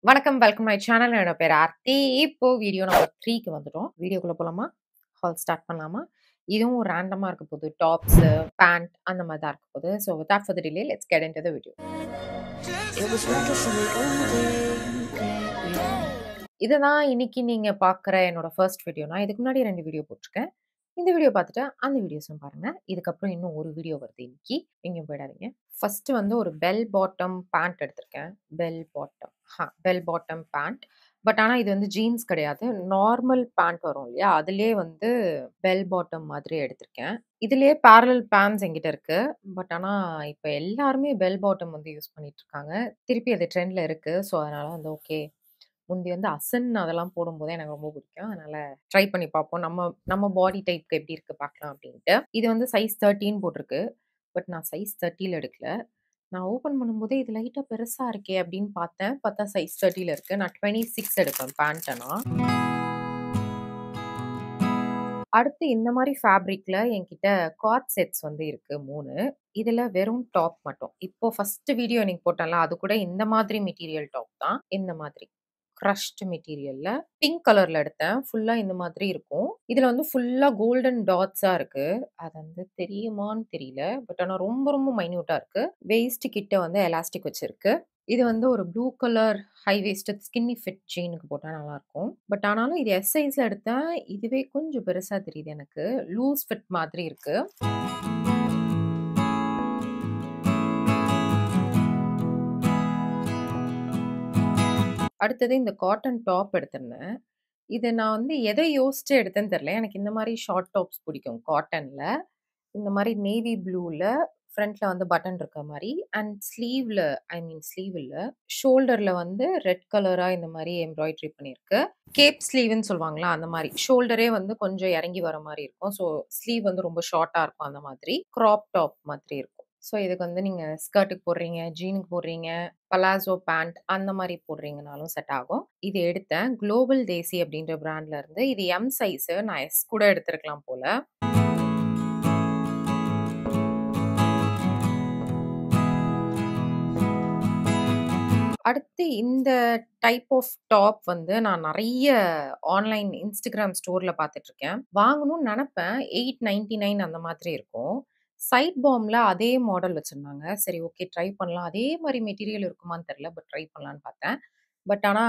வணக்கம். Welcome my channel. என்னோட பேர் ஆர்த்தி. இப்போ வீடியோ நம்பர் 3க்கு வந்துட்டோம். வீடியோக்குள்ள போலாமா? ஹால் ஸ்டார்ட் பண்ணலாமா? இதுவும் ரேண்டமா இருக்க போது. டாப்ஸு, பேண்ட் அந்த மாரி தான் இருக்க போது. So without further delay let's get into the video. இதுதான் இன்னைக்கு நீங்க பார்க்குற என்னோட ஃபர்ஸ்ட் வீடியோ. நான் இதுக்கு முன்னாடி 2 வீடியோ போட்டுருக்கேன். இந்த வீடியோ பார்த்துட்டு அந்த வீடியோஸும் பாருங்க. இதுக்கப்புறம் இன்னும் ஒரு வீடியோ வருது இன்னைக்கு. எங்கேயும் போயிடாதீங்க. ஃபர்ஸ்ட் வந்து ஒரு பெல் பாட்டம் பேண்ட் எடுத்திருக்கேன். Bell bottom pant. பட் ஆனா இது வந்து ஜீன்ஸ் கிடையாது. நார்மல் பேண்ட் வரும் இல்லையா? அதிலயே வந்து பெல் பாட்டம் மாதிரி எடுத்திருக்கேன். இதிலயே பேரலல் பேண்ட்ஸ் என்கிட்ட இருக்கு. பட் ஆனா இப்ப எல்லாருமே பெல் பாட்டம் வந்து யூஸ் பண்ணிட்டு இருக்காங்க. திருப்பி அது ட்ரெண்ட்ல இருக்கு. ஸோ அதனால வந்து ஓகே. முந்தி வந்து அசன் அதெல்லாம் போடும்போது எனக்கு ரொம்ப பிடிக்கும். அதனால ட்ரை பண்ணி பார்ப்போம். நம்ம நம்ம பாடி டைப்க்கு எப்படி இருக்கு பார்க்கலாம் அப்படின்ட்டு. இது வந்து சைஸ் 13 போட்டிருக்கு. பட் நான் சைஸ் 30ல எடுக்கல. நான் ஓப்பன் பண்ணும்போதே இது லைட்டா பெருசா இருக்கே அப்படின்னு பார்த்தேன். பார்த்தா சைஸ் 30ல இருக்கு. நான் 26 எடுப்பேன் பேண்ட்டனா. அடுத்து இந்த மாரி ஃபேப்ரிக்ல என்கிட்ட கார்ட் செட்ஸ் வந்து இருக்கு 3. இதுல வெறும் டாப் மட்டும். இப்போ ஃபர்ஸ்ட் வீடியோ இன்னைக்கு போட்டேன்ல, அது கூட இந்த மாதிரி மெட்டீரியல் டாப் தான். இந்த மாதிரி. கிரஷ்ட் மெட்டீரியல்ல பிங்க் கலர்ல எடுத்தேன். ஃபுல்லா இந்த மாதிரி இருக்கும். இதுல வந்து ஃபுல்லா கோல்டன் டாட்ஸா இருக்கு. அது வந்து தெரியுமான்னு தெரியல. பட் ஆனா ரொம்ப ரொம்ப மைன்யூட்டா இருக்கு. வேஸ்ட் கிட்ட வந்து எலாஸ்டிக் வச்சிருக்கு. இது வந்து ஒரு blue colour high waisted skinny fit ஜீனுக்கு போட்டா நல்லாருக்கும். பட் ஆனாலும் இது எஸ் சைஸ்ல எடுத்தேன். இதுவே கொஞ்சம் பெருசா தெரியுது எனக்கு. லூஸ் ஃபிட் மாதிரி இருக்கு. அடுத்தது இந்த காட்டன் டாப் எடுத்திருந்தேன். இது நான் வந்து எத யோசிச்சு எடுத்தேன்னு தெரியல. எனக்கு இந்த மாரி ஷார்ட் டாப்ஸ் பிடிக்கும் காட்டன்ல. இந்த மாரி நேவி ப்ளூல ஃப்ரண்ட்ல வந்து பட்டன் இருக்க மாரி அண்ட் ஸ்லீவ்ல ஸ்லீவ் இல்ல. ஷோல்டர்ல வந்து ரெட் கலரா இந்த மாரி எம்ப்ராய்டரி பண்ணியிருக்கு. கேப் ஸ்லீவ்ன்னு சொல்லுவாங்கல்ல அந்த மாரி. ஷோல்டரே வந்து கொஞ்சம் இறங்கி வர மாரி இருக்கும். ஸோ ஸ்லீவ் வந்து ரொம்ப ஷார்ட்டா இருக்கும் அந்த மாதிரி. கிராப் டாப் மாதிரி இருக்கும். ஸோ இதுக்கு வந்து நீங்க ஸ்கர்ட்டுக்கு போடுறீங்க, ஜீனுக்கு போடுறீங்க, பலாசோ பேண்ட் அந்த மாரி போடுறீங்கனாலும் செட் ஆகும். இது எடுத்தேன். குளோபல் தேசி அப்படின்ற பிராண்ட்ல இருந்து. இது எம் சைஸு. நான் எஸ் கூட எடுத்திருக்கலாம் போல. அடுத்து இந்த டைப் ஆஃப் டாப் வந்து நான் நெறைய ஆன்லைன் Instagram ஸ்டோர்ல பார்த்துட்டுருக்கேன். வாங்கணும்னு நெனப்பேன். 899 அந்த மாதிரி இருக்கும். சைட் பாம்ல அதே மாடல் வச்சிருந்தாங்க. சரி ஓகே ட்ரை பண்ணலாம். அதே மாரி மெட்டீரியல் இருக்குமான்னு தெரியல. பட் ட்ரை பண்ணலான்னு பார்த்தேன். பட் ஆனா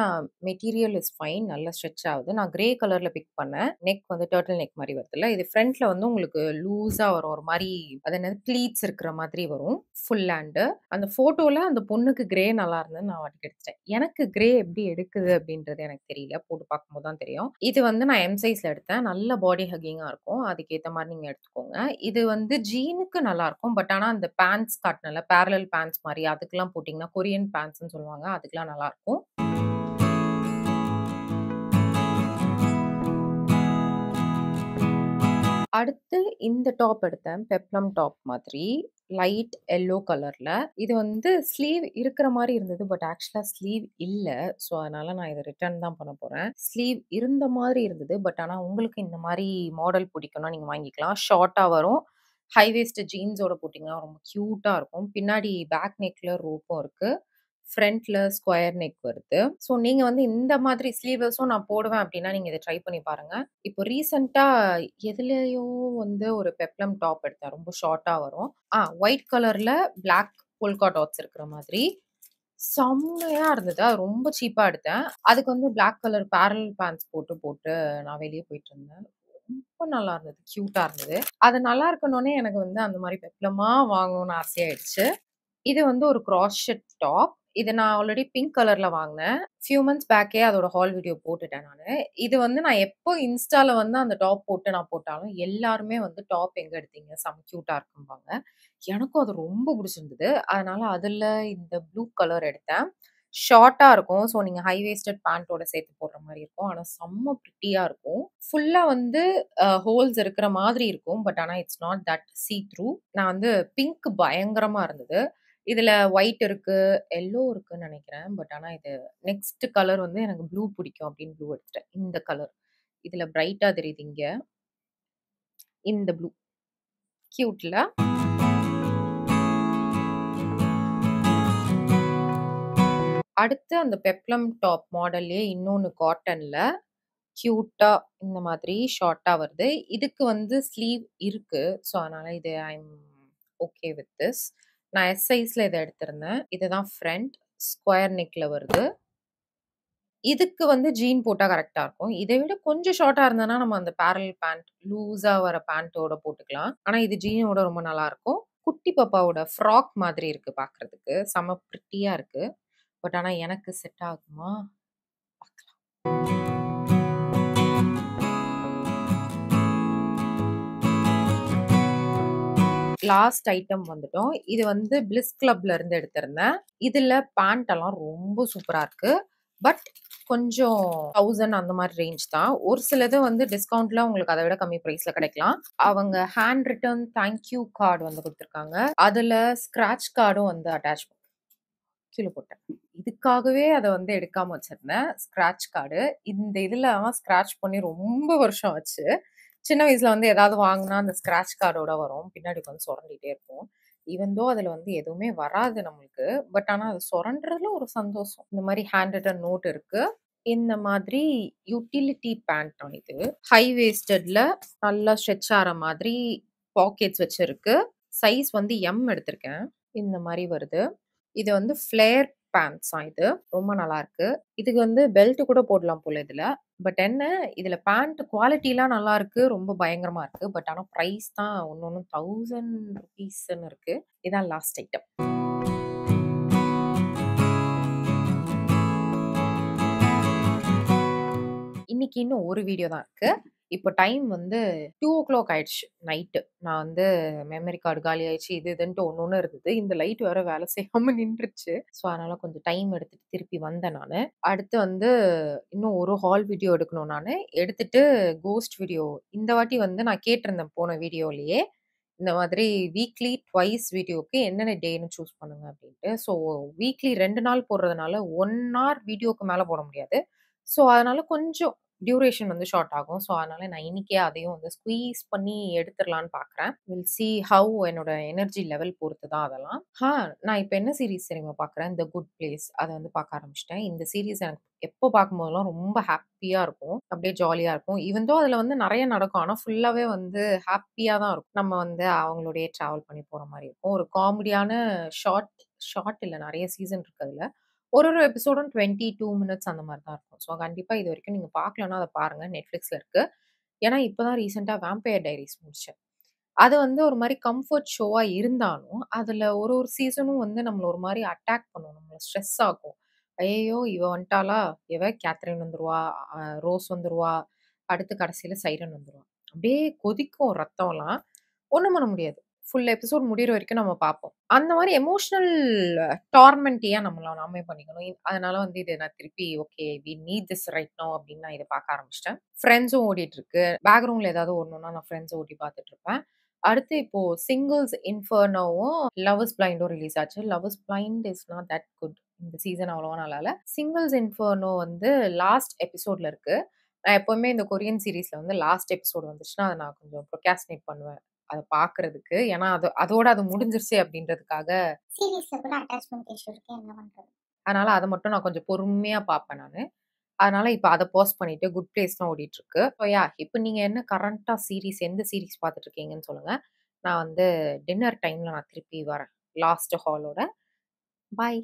மெட்டீரியல் இஸ் ஃபைன். நல்லா ஸ்ட்ரெச் ஆகுது. நான் கிரே கலர்ல பிக் பண்ணேன். நெக் வந்து டர்ட்டில் நெக் மாரி வருதுல்ல. இது ஃப்ரண்ட்ல வந்து உங்களுக்கு லூஸா வரும். ஒரு மாரி அது என்னது ப்ளீட்ஸ் இருக்கிற மாதிரி வரும். Full hand. அந்த ஃபோட்டோல அந்த பொண்ணுக்கு கிரே நல்லா இருந்ததுன்னு நான் வாட்டுக்கு எடுத்துட்டேன். எனக்கு கிரே எப்படி எடுக்குது அப்படின்றது எனக்கு தெரியல. போட்டு பார்க்கும்போது தான் தெரியும். இது வந்து நான் எம் சைஸ்ல எடுத்தேன். நல்ல பாடி ஹக்கிங்கா இருக்கும். அதுக்கேத்த மாரி நீங்க எடுத்துக்கோங்க. இது வந்து ஜீனுக்கு நல்லாருக்கும். பட் ஆனா அந்த பேண்ட்ஸ் காட்டுனேன்ல, பேரலல் பேண்ட்ஸ் மாரி அதுக்கெல்லாம் போட்டீங்கன்னா, கொரியன் பேண்ட்ஸ்ன்னு சொல்லுவாங்க. அதுக்கெல்லாம் நல்லாருக்கும். அடுத்து இந்த டாப் எடுத்தேன். பெப்ளம் டாப் மாதிரி. லைட் எல்லோ கலர்ல. இது வந்து ஸ்லீவ் இருக்கிற மாரி இருந்தது. பட் ஆக்சுவலா ஸ்லீவ் இல்ல. ஸோ, அதனால நான் இத ரிட்டர்ன் தான் பண்ண போறேன். ஸ்லீவ் இருந்த மாதிரி இருந்தது. பட் ஆனா உங்களுக்கு இந்த மாரி மாடல் பிடிக்கும்னா நீங்க வாங்கிக்கலாம். ஷார்ட்டா வரும். ஹை வேஸ்ட் ஜீன்ஸோட போட்டீங்கன்னா ரொம்ப கியூட்டா இருக்கும். பின்னாடி பேக் நெக்ல ரோப்பும் இருக்கு. ஃப்ரண்ட்ல ஸ்கொயர் நெக் வருது. ஸோ நீங்க வந்து இந்த மாதிரி ஸ்லீவ்லெஸ்ஸும் நான் போடுவேன் அப்டின்னா, நீங்க இத ட்ரை பண்ணி பாருங்க. இப்போ ரீசென்ட்டா எதுலயோ வந்து ஒரு பெப்ளம் டாப் எடுத்தேன். ரொம்ப ஷார்ட்டா வரும். ஒயிட் கலர்ல பிளாக் போல்கா டாட்ஸ் இருக்கிற மாதிரி. செம்மையா இருந்தது. அது ரொம்ப சீப்பா எடுத்தேன். அதுக்கு வந்து பிளாக் கலர் பேரலல் பேண்ட்ஸ் போட்டு நான் வெளிய போயிட்டுருந்தேன். ரொம்ப நல்லா இருந்தது. கியூட்டா இருந்தது. அது நல்லா இருக்கனோனே எனக்கு வந்து அந்த மாரி பெப்ளமா வாங்கணும்னு ஆசையாயிடுச்சு. இது வந்து ஒரு கிராஸ் செட் டாப். இது நான் ஆல்ரெடி பிங்க் கலர்ல வாங்குனேன். ஃபியூ மந்த்ஸ் பேக்கே அதோட ஹால் வீடியோ போட்டுட்டேன் நானு. இது வந்து நான் எப்போ இன்ஸ்டால வந்து அந்த டாப் போட்டு நான் போட்டாலும், எல்லாருமே வந்து டாப் எங்க எடுத்தீங்க? செம கியூட்டா இருக்கும்பாங்க. எனக்கும் அது ரொம்ப புடிச்சிருந்தது. அதனால அதுல இந்த ப்ளூ கலர் எடுத்தேன். ஷார்ட்டா இருக்கும். ஸோ நீங்க ஹை வேஸ்டட் பேண்டோட சேர்த்து போடுற மாரி இருக்கும். ஆனா செம்ம பிரிட்டியா இருக்கும். ஃபுல்லா வந்து ஹோல்ஸ் இருக்கிற மாதிரி இருக்கும். பட் ஆனா it's not that see through. நான் வந்து பிங்க் பயங்கரமா இருந்தது. இதுல ஒயிட் இருக்கு, எல்லோ இருக்குன்னு நெனைக்கிறேன். பட் ஆனா இது நெக்ஸ்ட் கலர் வந்து எனக்கு ப்ளூ பிடிக்கும் அப்படின்னு ப்ளூ எடுத்துட்டேன். இந்த கலர். இதுல பிரைட்டா தெரியுது இங்க. இந்த ப்ளூ. கியூட்ல. அடுத்து அந்த பெப்ளம் டாப் மாடல்லயே இன்னொன்னு காட்டன்ல கியூட்டா இந்த மாதிரி ஷார்ட்டா வருது. இதுக்கு வந்து ஸ்லீவ் இருக்கு. ஸோ, அதனால இது ஐ அம் ஓகே வித் திஸ். நான் எஸ் சைஸ்ல இத எடுத்திருந்தேன். இதுதான் ஃப்ரண்ட். ஸ்கொயர் நெக்ல வருது. இதுக்கு வந்து ஜீன் போட்டா கரெக்ட்டா இருக்கும். இத விட கொஞ்சம் ஷார்ட்டா இருந்ததுனா, நம்ம அந்த பேரலல் பேண்ட் லூஸா வர பேண்டோட போட்டுக்கலாம். ஆனா, இது ஜீனோட ரொம்ப நல்லாருக்கும். குட்டி பாப்பாவோட ஃப்ராக் மாதிரி இருக்கு பார்க்கறதுக்கு. செம்ம பிரிட்டியா இருக்கு. பட் ஆனா, எனக்கு செட் ஆகுமா? பார்க்கலாம். லாஸ்ட் ஐட்டம் வந்துட்டோம். இது வந்து பிளிஸ் கிளப்ல இருந்து எடுத்திருந்தேன். இதுல பேண்ட் எல்லாம் ரொம்ப சூப்பரா இருக்கு. பட் கொஞ்சம் 1000 அந்த மாரி ரேஞ்ச் தான். ஒரு சிலது வந்து டிஸ்கவுண்ட்ல உங்களுக்கு அத விட கம்மி பிரைஸ்ல கிடைக்கலாம். அவங்க hand return thank you card வந்து குடுத்துருக்காங்க. அதுல ஸ்க்ராட்ச் கார்டும் வந்து அட்டாச் கீழ போட்டேன். இதுக்காகவே அத வந்து எடுக்காம வச்சிருந்தேன். Scratch card. இந்த இதுல ஸ்க்ராட்ச் பண்ணி ரொம்ப வருஷம் ஆச்சு. சின்ன வயசுல வந்து ஏதாவது வாங்குனா அந்த ஸ்க்ராட்ச் கார்டோட வரும். பின்னாடி உட்காந்து சொரண்டிட்டே இருப்போம். ஈவன் தோ அதுல வந்து எதுவுமே வராது நம்மளுக்கு. பட் ஆனா அது சொரண்டுறதுல ஒரு சந்தோஷம். இந்த மாரி ஹேண்ட் ரிட்டன் நோட் இருக்கு. இந்த மாதிரி யுட்டிலிட்டி பேண்ட் தான் இது. ஹை வேஸ்டட்ல நல்லா ஸ்ட்ரெச் ஆற மாதிரி பாக்கெட்ஸ் வச்சிருக்கு. சைஸ் வந்து எம் எடுத்திருக்கேன். இந்த மாரி வருது. இது வந்து ஃப்ளேர் பேண்ட்ஸா இது. ரொம்ப நல்லாருக்கு. இதுக்கு வந்து பெல்ட் கூட போடலாம் போல இதுல. பட் என்ன, இதுல பேண்ட் குவாலிட்டிலாம் நல்லாருக்கு. ரொம்ப பயங்கரமா இருக்கு. பட் ஆனா பிரைஸ் தான் ஒண்ணொண்ணும் ₹1000ன்னு இருக்கு. இதான் லாஸ்ட் ஐட்டம். இன்னைக்கு இன்னும் ஒரு வீடியோ தான் இருக்கு. இப்போ டைம் வந்து 2:00 ஆயிடுச்சு நைட்டு. நான் வந்து மெமரி கார்டு காலி ஆயிடுச்சு. இது இதுன்ட்டு ஒண்ணு இருந்தது. இந்த லைட் வேற வேலை செய்யாம நின்றுச்சு. ஸோ, அதனால கொஞ்சம் டைம் எடுத்துட்டு திருப்பி வந்தேன் நானு. அடுத்து வந்து இன்னும் ஒரு ஹால் வீடியோ எடுக்கணும் நானு. எடுத்துட்டு கோஸ்ட் வீடியோ இந்த வாட்டி வந்து நான் கேட்டிருந்தேன் போன வீடியோலயே. இந்த மாதிரி வீக்லி ட்வைஸ் வீடியோக்கு என்னென்ன டேன்னு சூஸ் பண்ணுங்க அப்படின்ட்டு. ஸோ, வீக்லி 2 நாள் போடுறதுனால 1 ஹார் வீடியோக்கு மேல போட முடியாது. ஸோ, அதனால கொஞ்சம் டியூரேஷன் வந்து ஷார்ட் ஆகும். ஸோ, அதனால நான் இன்னைக்கே அதையும் வந்து ஸ்குவீஸ் பண்ணி எடுத்துரலான்னு பார்க்குறேன். வில் சி ஹவ் என்னோட எனர்ஜி லெவல் பொறுத்து தான் அதெல்லாம். நான் இப்ப என்ன சீரிஸ் தெரியுமா பார்க்குறேன்? The good place. அத வந்து பார்க்க ஆரம்பிச்சுட்டேன். இந்த சீரிஸ் எனக்கு எப்போ பார்க்கும்போதெல்லாம் ரொம்ப ஹேப்பியா இருக்கும். அப்படியே ஜாலியா இருக்கும். ஈவன் தோ அதுல வந்து நெறைய நடக்கும். ஆனா ஃபுல்லாவே வந்து ஹேப்பியா தான் இருக்கும். நம்ம வந்து அவங்களோடயே டிராவல் பண்ணி போற மாரி இருக்கும். ஒரு காமெடியான ஷார்ட் ஷார்ட் இல்ல நெறைய சீசன் இருக்கு அதுல. ஒரு ஒரு எபிசோடும் 22 மினிட்ஸ் அந்த மாரி தான் இருக்கும். ஸோ கண்டிப்பா இதுவரைக்கும் நீங்க பார்க்கலன்னா அத பாருங்க. Netflixல இருக்கு. ஏன்னா இப்ப தான் ரீசென்ட்டா வேம்பயர் டைரீஸ் முடிச்சேன். அது வந்து ஒரு மாரி கம்ஃபோர்ட் ஷோவா இருந்தாலும், அதுல ஒரு ஒரு சீசனும் வந்து நம்மள ஒரு மாரி அட்டாக் பண்ணும். நம்மள ஸ்ட்ரெஸ் ஆக்கும். "ஐயய்யோ! இவ வந்துட்டாளா? இவ கேத்ரின் வந்துருவா, ரோஸ் வந்துருவா, அடுத்து கடைசியில சைரன் வந்துருவா." அப்படியே கொதிக்கும் ரத்தம்லாம். ஒண்ணும் பண்ண முடியாது. ஃபுல் எபிசோட் முடியிற வரைக்கும் நம்ம பார்ப்போம். அந்த மாரி எமோஷனல் டார்மெண்ட் ஏன் நம்மள நாமே பண்ணிக்கணும்? அதனால வந்து இத நான் திருப்பி okay we need this right now அப்படின்னு நான் இத பார்க்க ஆரம்பிச்சுட்டேன். ஃப்ரெண்ட்ஸும் ஓடிட்டு இருக்கு. பேக்கிரவுண்ட்ல ஏதாவது ஓடணும்னா நான் ஃப்ரெண்ட்ஸ் ஓட்டி பார்த்துட்டு இருப்பேன். அடுத்து இப்போ சிங்கிள்ஸ் இன்ஃபர்னோவும், லவ் இஸ் பிளைண்டும் ரிலீஸ் ஆச்சு. Love is blind is not that good. இந்த சீசன் அவ்வளவா நல்லா இல்ல. சிங்கிள்ஸ் இன்ஃபர்னோ வந்து லாஸ்ட் எபிசோட்ல இருக்கு. நான் எப்பவுமே இந்த கொரியன் சீரிஸ்ல வந்து லாஸ்ட் எபிசோட் வந்துச்சுன்னா, அத நான் கொஞ்சம் ப்ரோக்ராஸ்டினேட் பண்ணுவேன். அத பார்க்கறதுக்கு. ஏன்னா, அதோட அது முடிஞ்சிருச்சு அப்படின்றதுக்காக. சீரிஸ்ல கூட அட்டாச்மென்ட் இஷ்யூ இருக்கு. என்ன பண்றது? அதனால அத மட்டும் நான் கொஞ்சம் பொறுமையா பார்ப்பேன் நானு. அதனால இப்ப அத பாஸ் பண்ணிட்டு குட் பிளேஸ் தான் ஓடிட்டு இருக்கு. ஸோ இப்ப நீங்க என்ன கரண்ட்டா சீரிஸ் எந்த சீரிஸ் பார்த்துட்டு இருக்கீங்கன்னு சொல்லுங்க. நான் வந்து டின்னர் டைம்ல நான் திருப்பி வரேன். லாஸ்ட் ஹாலோட. பாய்.